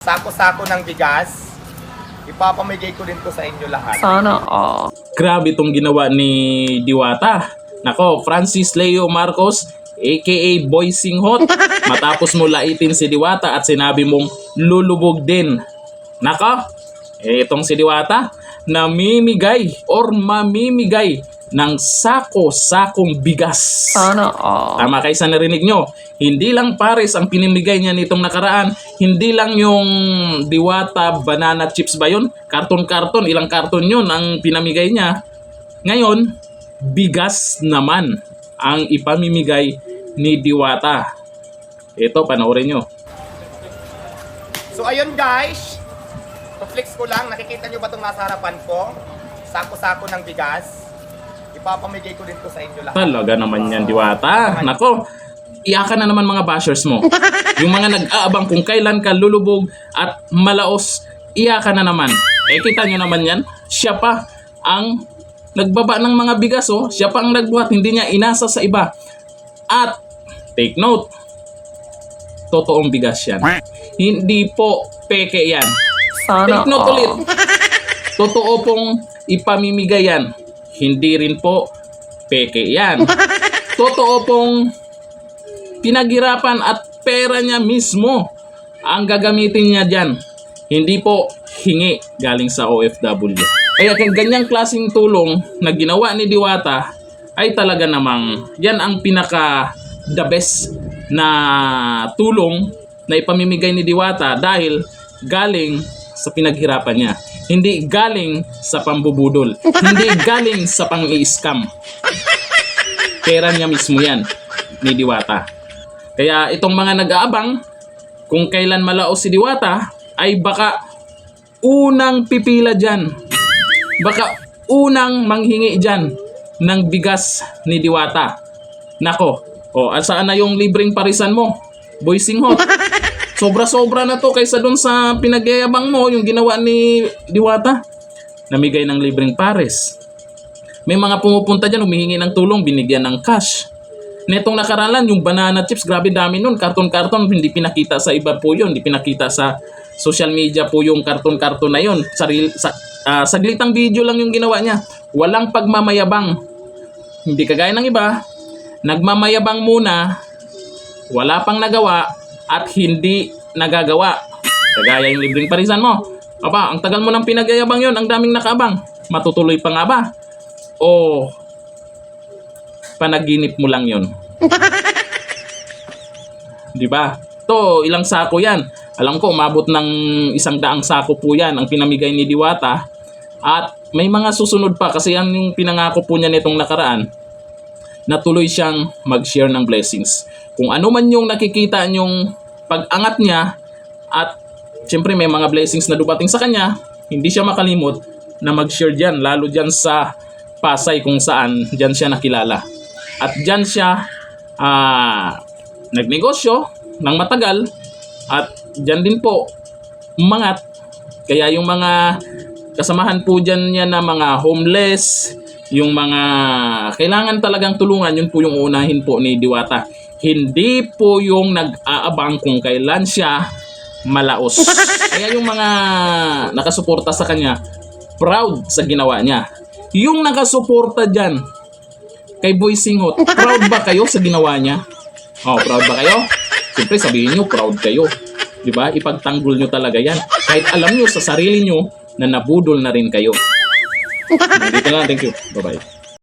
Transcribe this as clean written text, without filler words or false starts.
Sako-sako ng bigas. Ipapamigay ko din to sa inyo lahat. Sana all. Grabe itong ginawa ni Diwata. Nako, Francis Leo Marcos, aka Boy Singhot. Matapos mo laitin si Diwata at sinabi mong lulubog din. Nako, itong si Diwata, namimigay or mamimigay ng sako-sakong bigas. Sana all. Tama kayo sa narinig nyo. Hindi lang pares ang pinimigay niya nitong nakaraan. Hindi lang yung Diwata banana chips ba yun? Karton-karton, ilang karton yun ang pinamigay niya. Ngayon, bigas naman ang ipamimigay ni Diwata. Ito, panoorin nyo. So ayun guys, flex ko lang, nakikita nyo ba itong nasa harapan ko? Sako-sako ng bigas. Ipapamigay ko din to sa inyo lahat. Talaga naman yan, Diwata. Nako, iyakan na naman mga bashers mo. Yung mga nag-aabang kung kailan ka lulubog at malaos, iyakan na naman. Kita nyo naman yan, siya pa ang nagbaba ng mga bigas, oh. Siya pa ang nagbuhat, hindi niya inasa sa iba. At, take note, totoong bigas yan. Hindi po peke yan. Sana Take note all. ulit. Totoo pong ipamimigay yan. Hindi rin po peke yan. Totoo pong pinaghirapan at pera niya mismo ang gagamitin niya dyan. Hindi po hingi galing sa OFW. Kaya kung ganyang klaseng tulong na ginawa ni Diwata ay talaga namang yan ang pinaka the best na tulong na ipamimigay ni Diwata dahil galing sa pinaghirapan niya. Hindi galing sa pambubudol. Hindi galing sa pang-i-scam. Pera niya mismo yan ni Diwata. Kaya itong mga nag-aabang kung kailan malaos si Diwata ay baka unang pipila dyan. Baka unang manghingi dyan ng bigas ni Diwata. Nako, at saan na yung libreng parisan mo? Boy Singhot. Sobra-sobra na to kaysa dun sa pinagyayabang mo, yung ginawa ni Diwata. Namigay ng libreng pares. May mga pumupunta dyan, humihingi ng tulong, binigyan ng cash. Netong nakaralan, yung banana chips, grabe dami nun. Karton-karton, hindi pinakita sa iba po yun. Hindi pinakita sa social media po yung karton-karton na yun. Saglitang video lang yung ginawa niya. Walang pagmamayabang. Hindi kagaya ng iba. Nagmamayabang muna, wala pang nagawa, at hindi nagagawa. Kagaya yung libreng parisan mo. Aba, ang tagal mo ng pinagyayabang yon, ang daming nakaabang. Matutuloy pa nga ba? O panaginip mo lang yon? Di ba? To, ilang sako yan. Alam ko, umabot ng 100 sako po yan ang pinamigay ni Diwata. At may mga susunod pa kasi yan yung pinangako po niya nitong nakaraan na tuloy siyang mag-share ng blessings. Kung ano man yung nakikita nyong pag-angat niya at siyempre may mga blessings na dumating sa kanya, hindi siya makalimot na mag-share dyan, lalo dyan sa Pasay kung saan dyan siya nakilala. At dyan siya nagnegosyo ng matagal at dyan din po umangat. Kaya yung mga kasamahan po dyan niya na mga homeless, yung mga kailangan talagang tulungan, yun po yung unahin po ni Diwata. Hindi po yung nag-aabang kung kailan siya malaos. Kaya yung mga nakasuporta sa kanya, proud sa ginawa niya. Yung nakasuporta dyan kay Boy Singhot, proud ba kayo sa ginawa niya? Proud ba kayo? Siyempre sabihin nyo, proud kayo. Diba? Ipagtanggol nyo talaga yan. Kahit alam nyo sa sarili nyo na nabudol na rin kayo. Dito lang, thank you. Bye-bye.